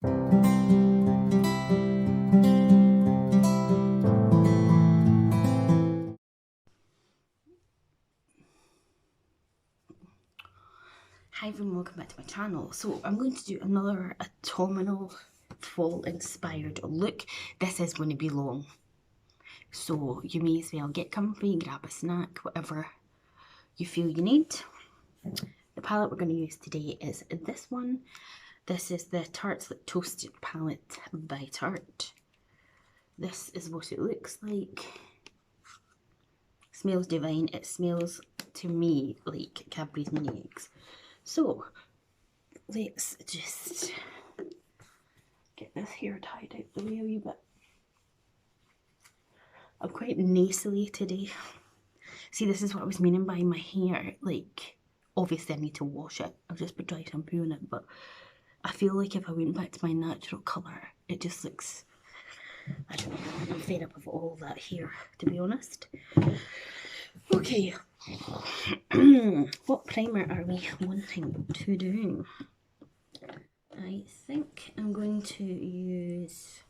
Hi everyone, welcome back to my channel. So I'm going to do another autumnal fall inspired look. This is going to be long, so you may as well get comfy, grab a snack, whatever you feel you need. The palette we're going to use today is this one. This is the Tartlette Toasted palette by Tarte. This is what it looks like. Smells divine. It smells to me like Cadbury's mini eggs. So let's just get this hair tied out the way a wee bit. I'm quite nasally today. See, this is what I was meaning by my hair. Like, obviously I need to wash it. I've just put dry shampoo in it, but I feel like if I went back to my natural colour, it just looks, I don't know, I'm fed up of all that hair, to be honest. Okay, what primer are we wanting to do? I think I'm going to use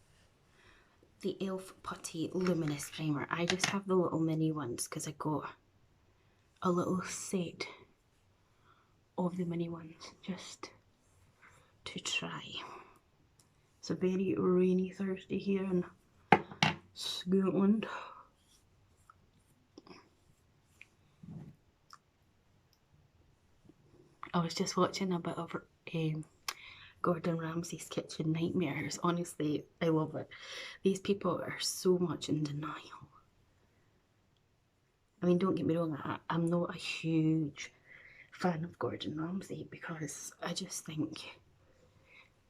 the e.l.f. Putty Luminous Primer. I just have the little mini ones because I got a little set of the mini ones just to try. It's a very rainy Thursday here in Scotland. I was just watching a bit of Gordon Ramsay's Kitchen Nightmares. Honestly, I love it. These people are so much in denial. I mean, don't get me wrong, I'm not a huge fan of Gordon Ramsay because I just think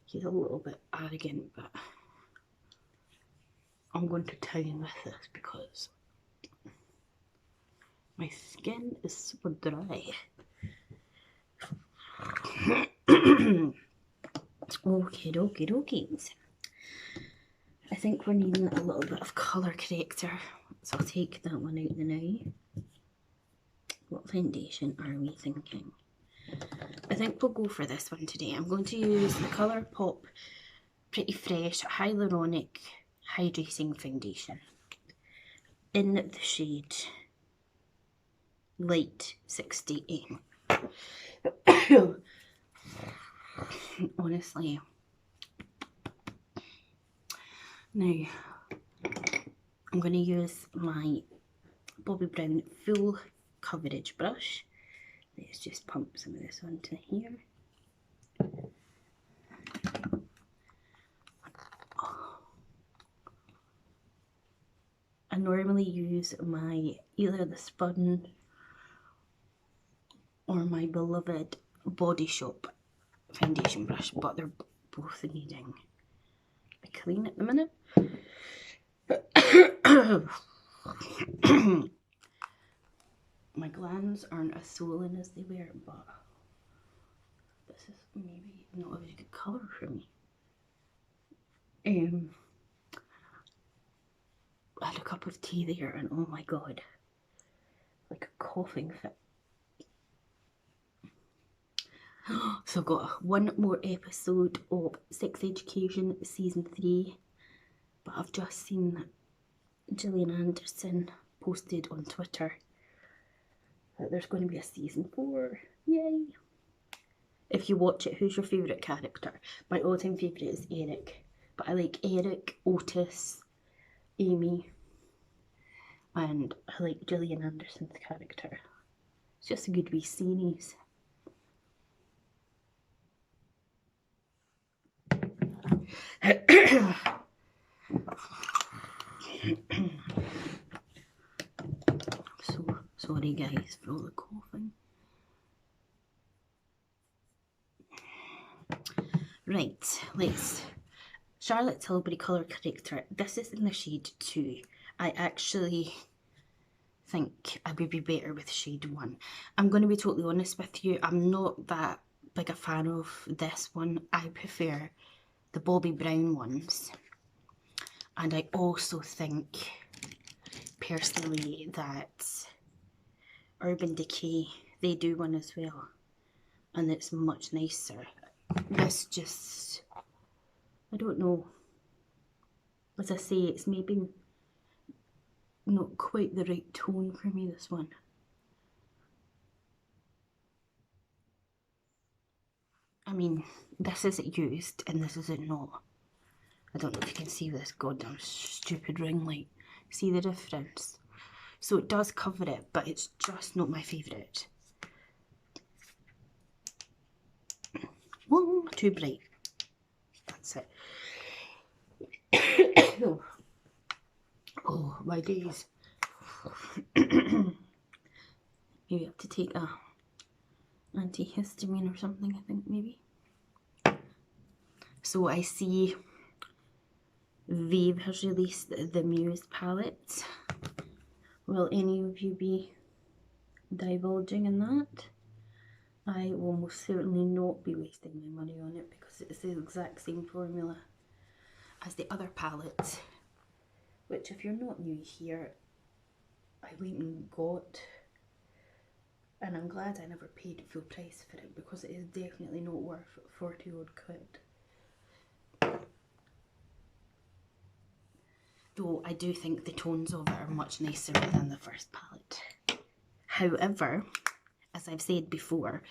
he's a little bit arrogant, but I'm going to town with this because my skin is so dry. Okay, dokies. I think we're needing a little bit of colour corrector, so I'll take that one out now. What foundation are we thinking? I think we'll go for this one today. I'm going to use the Colourpop Pretty Fresh Hyaluronic Hydrating Foundation in the shade Light 68. Honestly, now I'm going to use my Bobbi Brown full coverage brush. Let's just pump some of this onto here. I normally use my either the Spun or my beloved bodyshop foundation brush, but they're both needing a clean at the minute. My glands aren't as swollen as they were, but this is maybe not a very good colour for me. I had a cup of tea there and oh my god, like a coughing fit. So I've got one more episode of Sex Education Season 3, but I've just seen Gillian Anderson posted on Twitter that there's going to be a Season 4. Yay! If you watch it, who's your favourite character? My all-time favourite is Eric, but I like Eric, Otis, Amy, and I like Gillian Anderson's character. It's just a good wee series. So sorry guys for all the coughing. Right, let's Charlotte Tilbury colour corrector. This is in the shade 2. I actually think I would be better with shade 1. I'm going to be totally honest with you, I'm not that big a fan of this one. I prefer the Bobbi Brown ones. And I also think, personally, that Urban Decay, they do one as well. And it's much nicer. This just I don't know. As I say, it's maybe not quite the right tone for me, this one. I mean, this is it used and this is it not. I don't know if you can see this goddamn stupid ring light. See the difference? So it does cover it, but it's just not my favourite. Whoa, too bright. That's it. Oh, my days. Maybe I have to take a antihistamine or something, I think, maybe. So I see Vive has released the Muse Palette. Will any of you be divulging in that? I will most certainly not be wasting my money on it because it's the exact same formula as the other palette, which, if you're not new here, I went and got, and I'm glad I never paid full price for it because it is definitely not worth 40 odd quid. Though I do think the tones of it are much nicer than the first palette. However, as I've said before,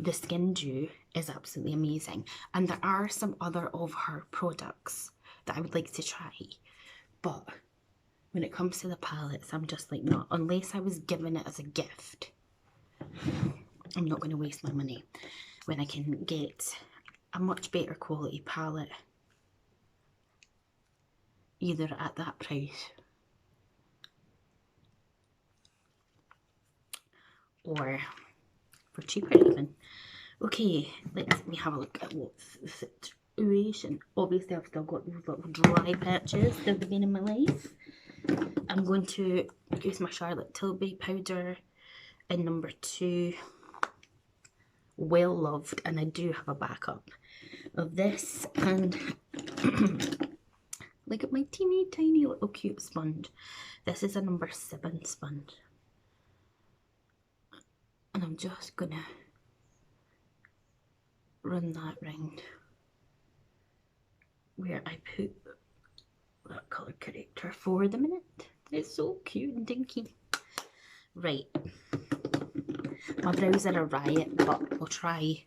the Skin Dew is absolutely amazing, and there are some other of her products that I would like to try, but when it comes to the palettes, I'm just like, no, unless I was given it as a gift, I'm not going to waste my money when I can get a much better quality palette either at that price or for cheaper even. Okay, let me have a look at what's the situation. Obviously I've still got those little dry patches that have been in my life. I'm going to use my Charlotte Tilbury powder in number 2. Well loved, and I do have a backup of this, and look at my teeny tiny little cute sponge. This is a number 7 sponge, and I'm just gonna run that round where I put that colour corrector for the minute. It's so cute and dinky. Right, my brows are a riot, but we'll try.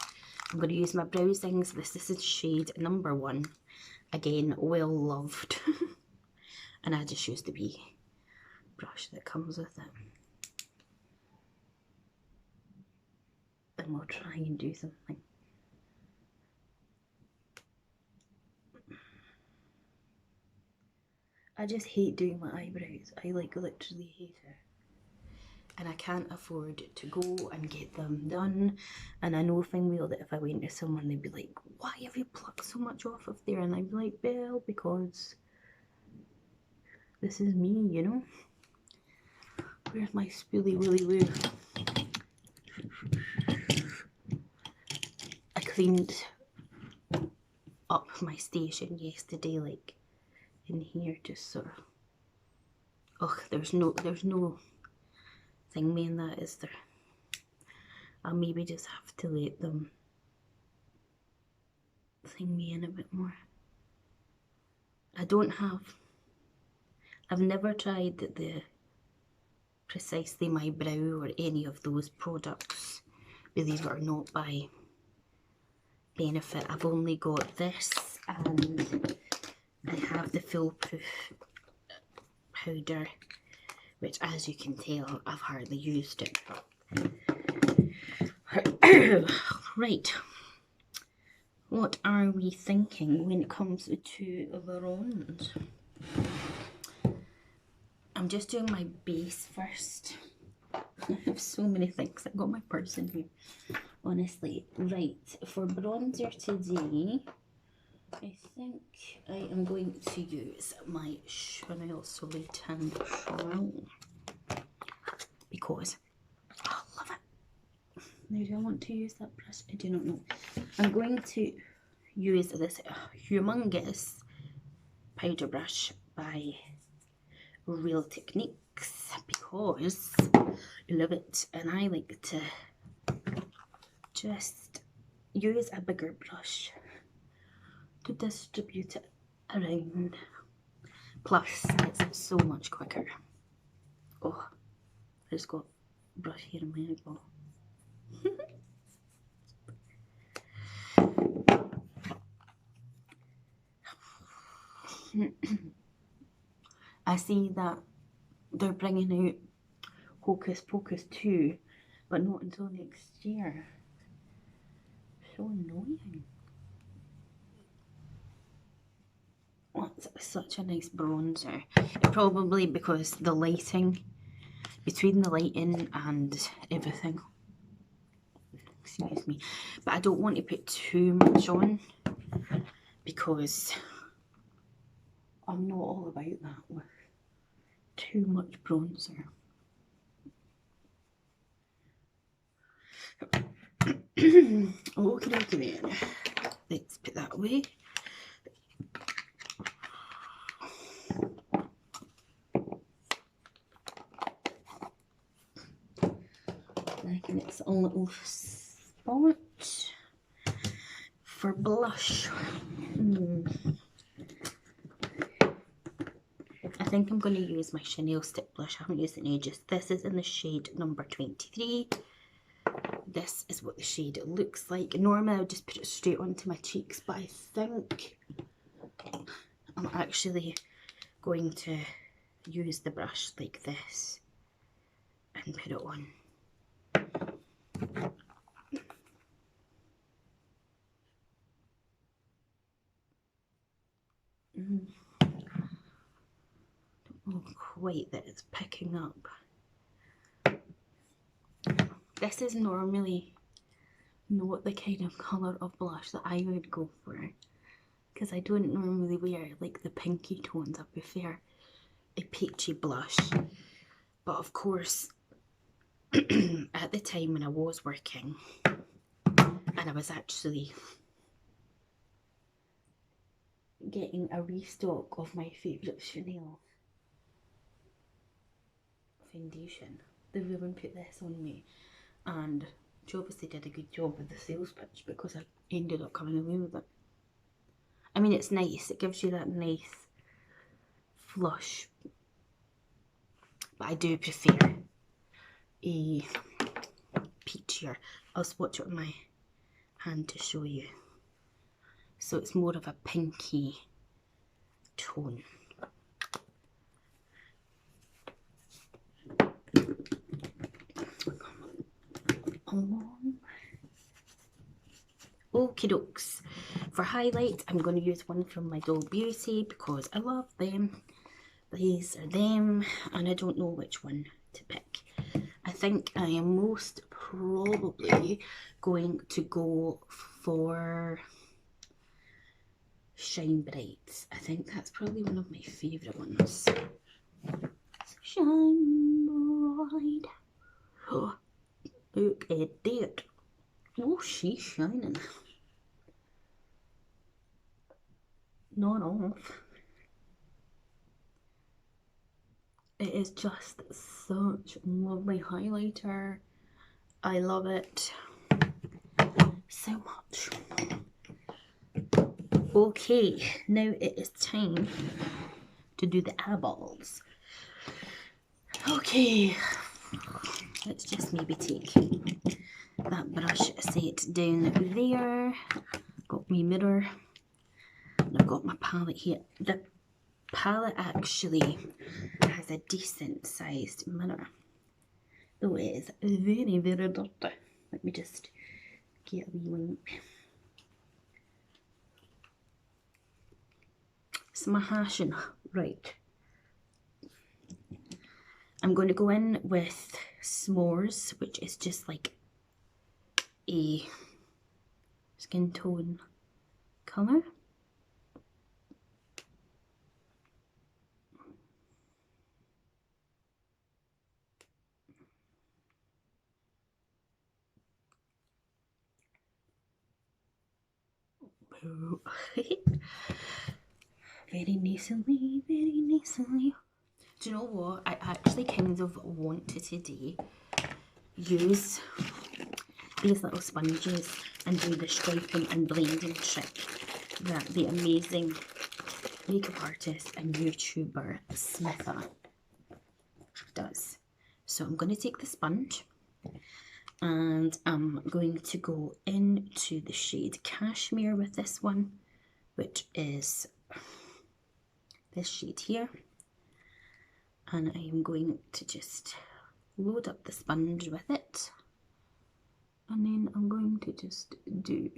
I'm going to use my Browsings. This is shade number 1. Again, well loved. And I just use the wee brush that comes with it. And we'll try and do something. I just hate doing my eyebrows. I like literally hate it. And I can't afford to go and get them done. And I know fine well that if I went to someone, they'd be like, why have you plucked so much off of there? And I'd be like, well, because this is me, you know? Where's my spoolie woolly woo? I cleaned up my station yesterday, like in here, just sort of. Oh, there's no thingy in that, is there? I'll maybe just have to let them thing me in a bit more. I've never tried the Precisely My Brow or any of those products, believe it or not, by Benefit. I've only got this, and I have the Foolproof powder, which, as you can tell, I've hardly used it. Right, what are we thinking when it comes to the bronze? I'm just doing my base first. I have so many things. I've got my purse in here, honestly. Right, for bronzer today, I think I am going to use my Chanel Soleil Tan Charlotte because I love it. Now, do I want to use that brush? I do not know. I'm going to use this humongous powder brush by Real Techniques because I love it, and I like to just use a bigger brush to distribute it around. Plus, it's so much quicker. Oh, I just got brush hair in my eyeball. I see that they're bringing out Hocus Pocus 2, but not until next year. So annoying. Oh, it's such a nice bronzer. Probably because the lighting, between the lighting and everything. Excuse me. But I don't want to put too much on because I'm not all about that with too much bronzer. Okay, then. Let's put that away. Making its own little spot for blush. I think I'm going to use my Chanel stick blush. I haven't used it in ages. This is in the shade number 23. This is what the shade looks like. Normally I would just put it straight onto my cheeks, but I think I'm actually going to use the brush like this and put it on. Don't know quite that it's picking up. This is normally not the kind of colour of blush that I would go for, because I don't normally wear like the pinky tones. I prefer a peachy blush. But of course, at the time when I was working and I was actually getting a restock of my favourite Chanel foundation, the woman put this on me, and she obviously did a good job with the sales pitch because I ended up coming away with it. I mean, it's nice, it gives you that nice flush, but I do prefer a peachier. I'll swatch it with my hand to show you. So it's more of a pinky tone. Okie dokes. For highlight, I'm going to use one from my Doll Beauty because I love them. These are them, and I don't know which one to pick. I think I am most probably going to go for Shine Bright. I think that's probably one of my favourite ones. Shine Bright. Oh, look at that. Oh, she's shining. Not off. It is just such a lovely highlighter. I love it so much. Okay, now it is time to do the eyeballs. Okay, let's just maybe take that brush set down there. Got my mirror. I've got my palette here. The palette actually has a decent sized mirror, though it is very, very dirty. Let me just get a wee wipe. Smashing. Right. I'm going to go in with S'mores, which is just like a skin tone colour. Very nasally, very nasally. Do you know what? I actually kind of want to today use these little sponges and do the striping and blending trick that the amazing makeup artist and YouTuber Smitha does. So I'm going to take the sponge and I'm going to go into the shade Cashmere with this one, which is this shade here. And I am going to just load up the sponge with it. And then I'm going to just do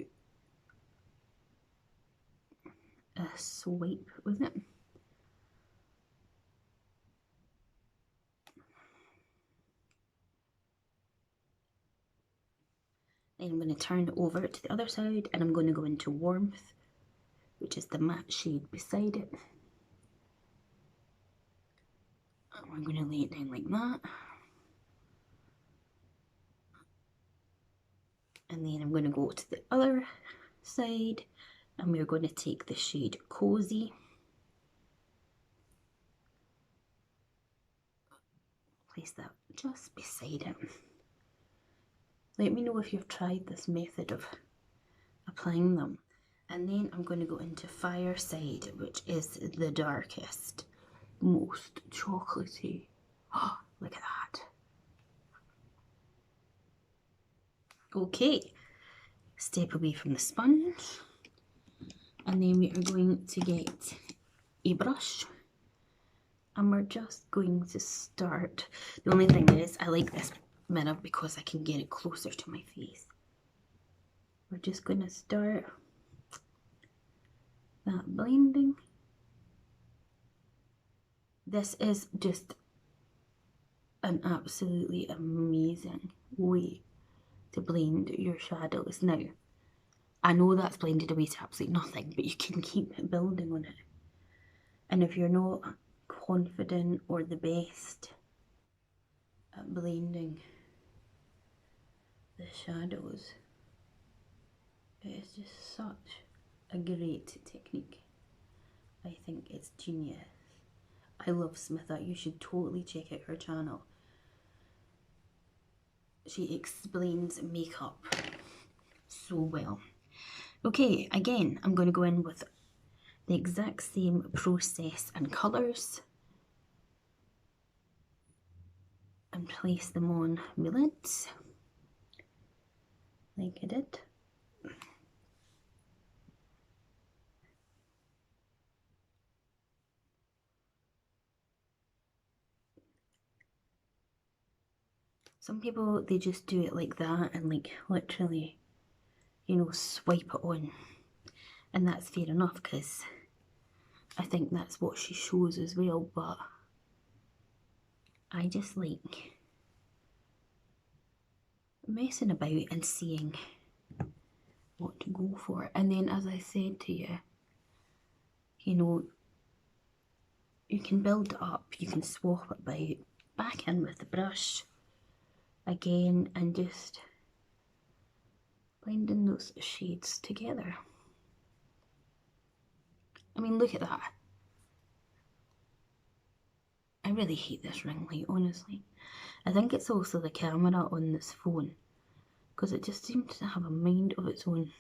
a swipe with it. Then I'm going to turn it over to the other side and I'm going to go into Warmth, which is the matte shade beside it. And we're going to lay it down like that. And then I'm going to go to the other side and we're going to take the shade Cozy. Place that just beside it. Let me know if you've tried this method of applying them. And then I'm going to go into Fireside, which is the darkest, most chocolatey. Oh, look at that. Okay, step away from the sponge. And then we are going to get a brush. And we're just going to start. The only thing is, I like this mirror because I can get it closer to my face. We're just going to start that blending. This is just an absolutely amazing way to blend your shadows. Now, I know that's blended away to absolutely nothing, but you can keep building on it. And if you're not confident or the best at blending the shadows, it is just such a great technique. I think it's genius. I love Smitha. You should totally check out her channel. She explains makeup so well. Okay, again, I'm going to go in with the exact same process and colours and place them on my lids like I did. Some people, they just do it like that and like literally, you know, swipe it on. And that's fair enough because I think that's what she shows as well, but I just like messing about and seeing what to go for. And then, as I said to you, you know, you can build it up, you can swap it about, back in with the brush again and just blending those shades together. I mean, look at that. I really hate this ring light, honestly. I think it's also the camera on this phone, because it just seems to have a mind of its own.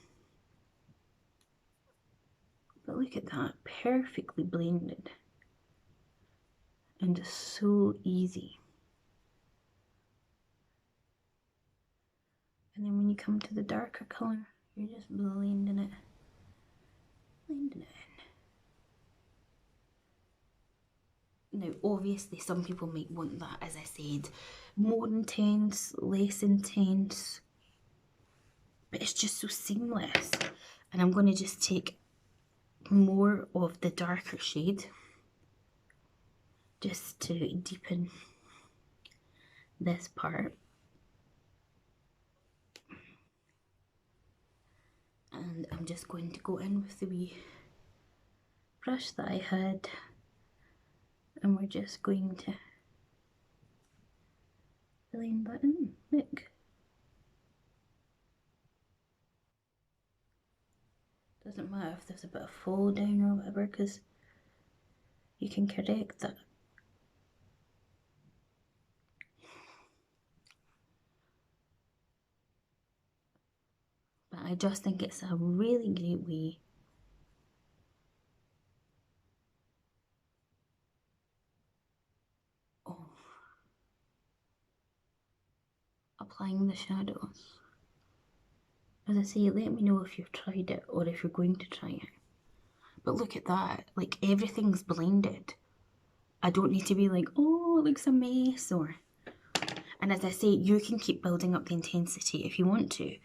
But look at that, perfectly blended. And just so easy. And then when you come to the darker colour, you're just blending it. Blending it in. Now, obviously, some people might want that, as I said, more intense, less intense. But it's just so seamless. And I'm going to just take more of the darker shade just to deepen this part. And I'm just going to go in with the wee brush that I had, and we're just going to blend that in. Look. Doesn't matter if there's a bit of fall down or whatever, because you can correct that. I just think it's a really great way of applying the shadows. As I say, let me know if you've tried it or if you're going to try it. But look at that, like everything's blended. I don't need to be like, oh, it looks a mess, or... And as I say, you can keep building up the intensity if you want to.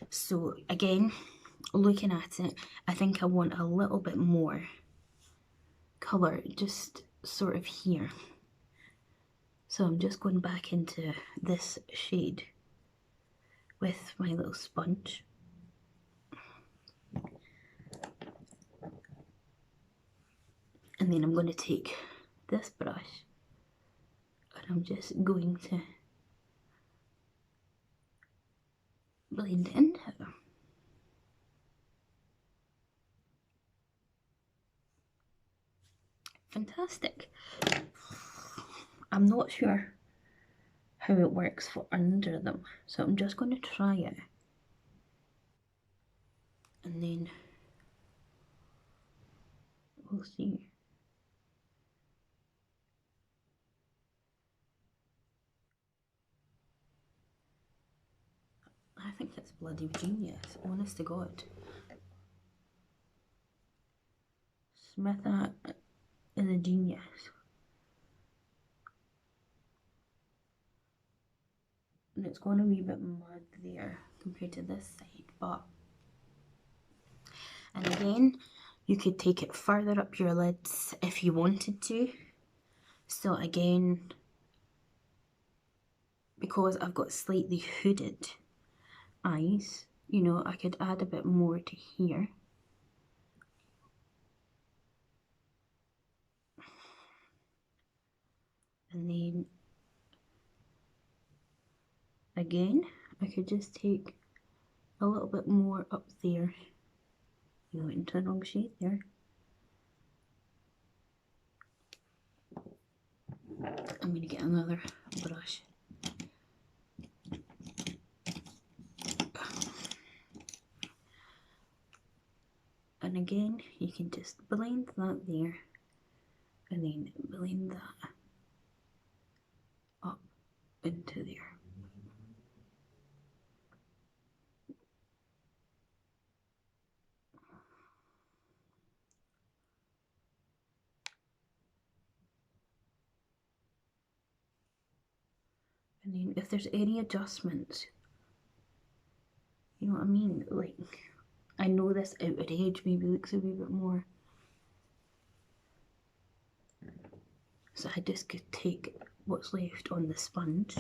So again, looking at it, I think I want a little bit more colour just sort of here. So I'm just going back into this shade with my little sponge. And then I'm going to take this brush and I'm just going to blend it into it. Fantastic. I'm not sure how it works for under them, so I'm just going to try it. And then we'll see. I think it's bloody genius, honest to God. Smitha is a genius. And it's going to be a bit mud there compared to this side, but... And again, you could take it further up your lids if you wanted to. So again, because I've got slightly hooded eyes, you know, I could add a bit more to here. And then again, I could just take a little bit more up there. You went into the wrong shade there. I'm going to get another brush. And again, you can just blend that there and then blend that up into there. And then if there's any adjustments, you know what I mean? Like, I know this outer edge maybe looks a wee bit more. So I just could take what's left on the sponge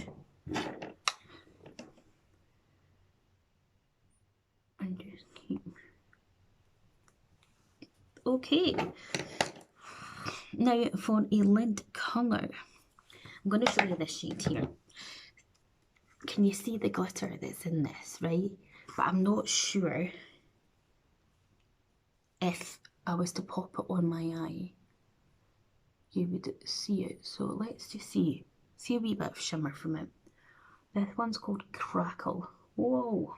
and just keep. Okay. Now for a lid colour, I'm going to show you this shade here. Can you see the glitter that's in this, right? But I'm not sure if I was to pop it on my eye, you would see it. So let's just see a wee bit of shimmer from it. This one's called Crackle. Whoa.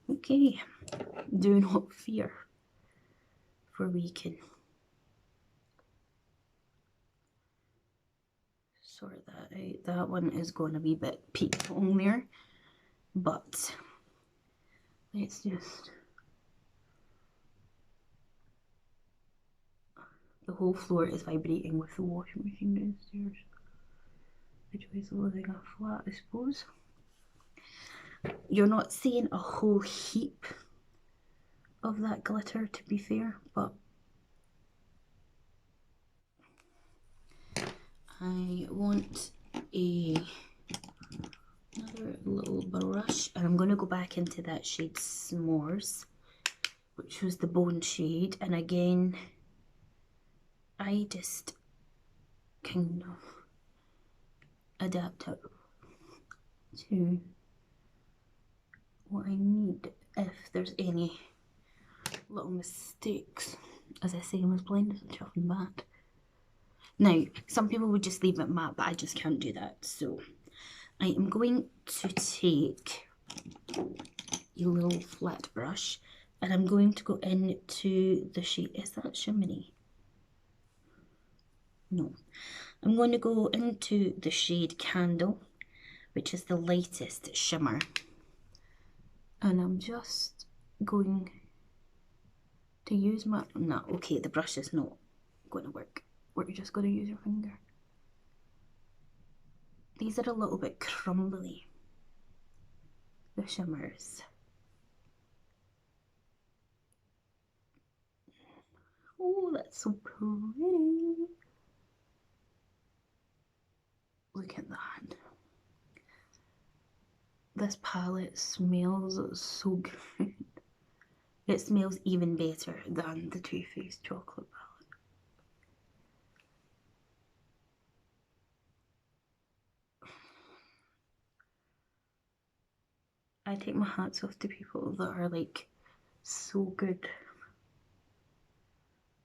Okay. Do not fear, for we can sort that out. That one is going to be a bit peaked on there, but let's just... The whole floor is vibrating with the washing machine downstairs, which is living a flat, I suppose. You're not seeing a whole heap of that glitter, to be fair, but I want another little brush, and I'm going to go back into that shade S'mores, which was the bone shade, and again, I just kind of adapt it to what I need if there's any little mistakes. As I say, I was blending and chuffing back. Now, some people would just leave it matte, but I just can't do that. So I am going to take a little flat brush, and I'm going to go into the shade, is that shimmery? No. I'm going to go into the shade Candle, which is the lightest shimmer. And I'm just going to use my, no, okay, the brush is not going to work. We're just going to use your finger. These are a little bit crumbly, the shimmers. Oh, that's so pretty. Look at that. This palette smells so good. It smells even better than the Too Faced chocolate palette. I take my hats off to people that are like so good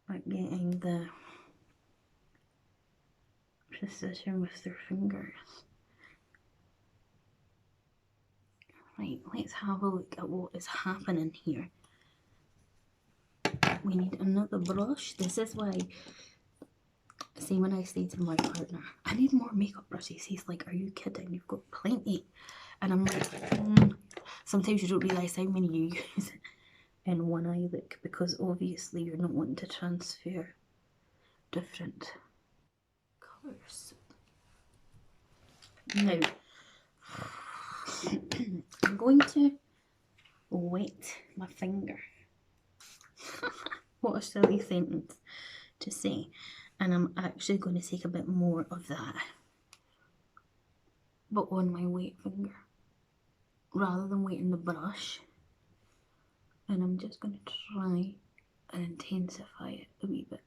at getting the precision with their fingers. Right, let's have a look at what is happening here. We need another brush. This is why, see, when I say to my partner, I need more makeup brushes, he's like, are you kidding? You've got plenty. And I'm like, sometimes you don't realise how many you use in one eye look, because obviously you're not wanting to transfer different colours. Now, I'm going to wet my finger. What a silly sentence to say. And I'm actually going to take a bit more of that, but on my wet finger, rather than wetting the brush. And I'm just going to try and intensify it a wee bit.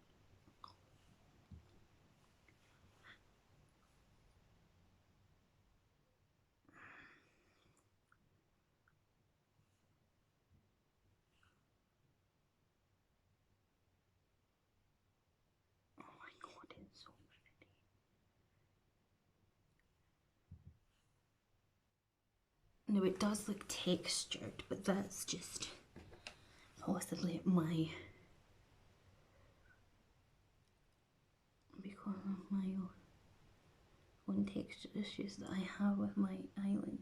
Oh my god, it's so pretty. Now it does look textured, but that's just possibly my, because of my own texture issues that I have with my eyelid.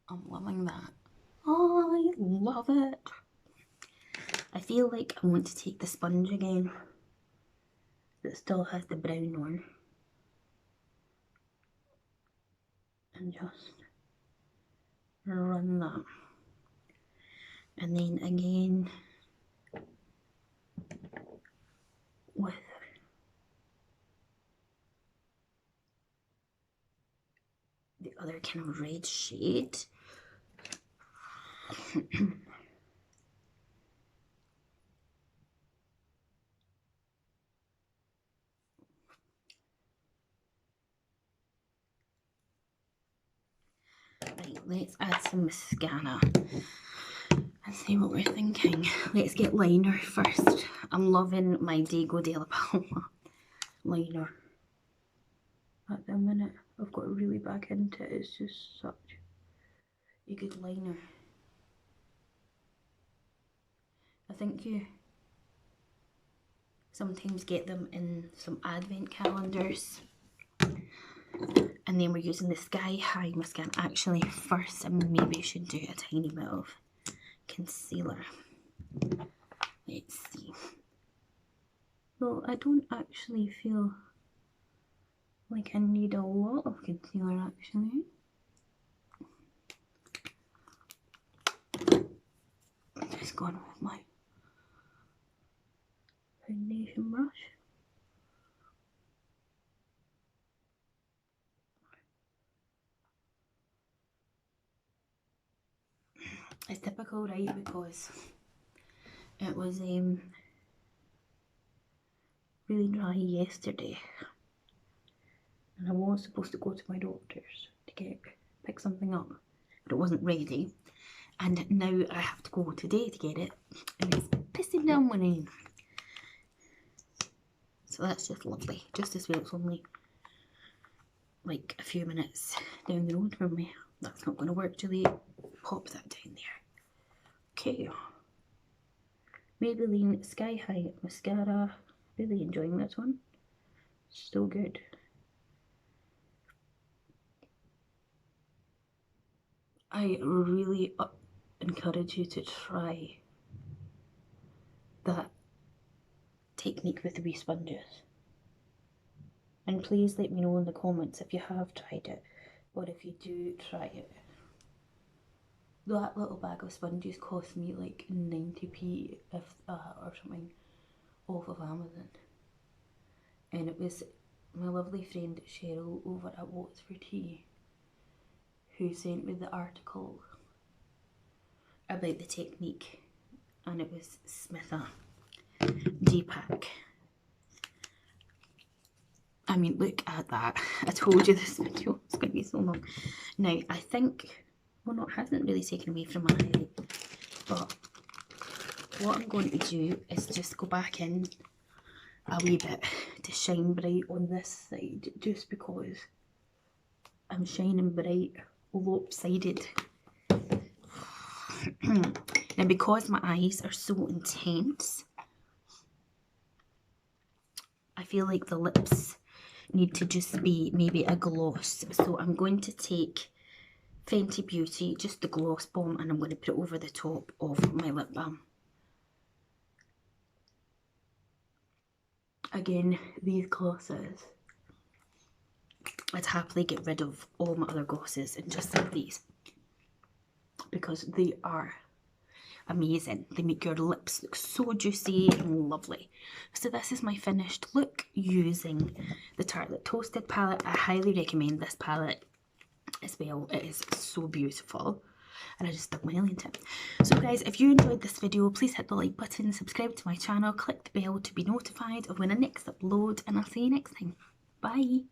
I'm loving that. Oh, I love it. I feel like I want to take the sponge again that still has the brown on and just run that. And then again with the other kind of red shade. Right, let's add some mascara and see what we're thinking. Let's get liner first. I'm loving my Dago de la Palma liner at the minute. I've got really back into it. It's just such a good liner. I think you sometimes get them in some advent calendars. And then we're using the Sky High mascara. Actually, first I maybe should do a tiny bit of concealer. Let's see. Well, I don't actually feel like I need a lot of concealer actually. I'm just going with my foundation brush. It's typical, right, because it was really dry yesterday and I was supposed to go to my doctor's to pick something up, but it wasn't ready, and now I have to go today to get it and it's pissing down with rain. So that's just lovely. Just as well it's only like a few minutes down the road from me. That's not going to work, Julie. Pop that down there. Okay. Maybelline Sky High Mascara. Really enjoying this one. So good. I really encourage you to try that technique with the wee sponges. And please let me know in the comments if you have tried it, or if you do try it. That little bag of sponges cost me like 90p if or something off of Amazon. And it was my lovely friend Cheryl over at What's for Tea who sent me the article about the technique, and it was Smitha D-Pack. I mean, look at that. I told you this video is going to be so long. Now, I think, well, no, it hasn't really taken away from my highlight, but what I'm going to do is just go back in a wee bit to shine bright on this side, just because I'm shining bright lopsided. Now, because my eyes are so intense, I feel like the lips need to just be maybe a gloss. So I'm going to take Fenty Beauty, just the gloss bomb, and I'm going to put it over the top of my lip balm. Again, these glosses, I'd happily get rid of all my other glosses and just have these, because they are amazing. They make your lips look so juicy and lovely. So this is my finished look using the Tartelette Toasted palette. I highly recommend this palette as well. It is so beautiful, and I just stuck my nail into it. So guys, if you enjoyed this video, please hit the like button, subscribe to my channel, click the bell to be notified of when I next upload, and I'll see you next time. Bye!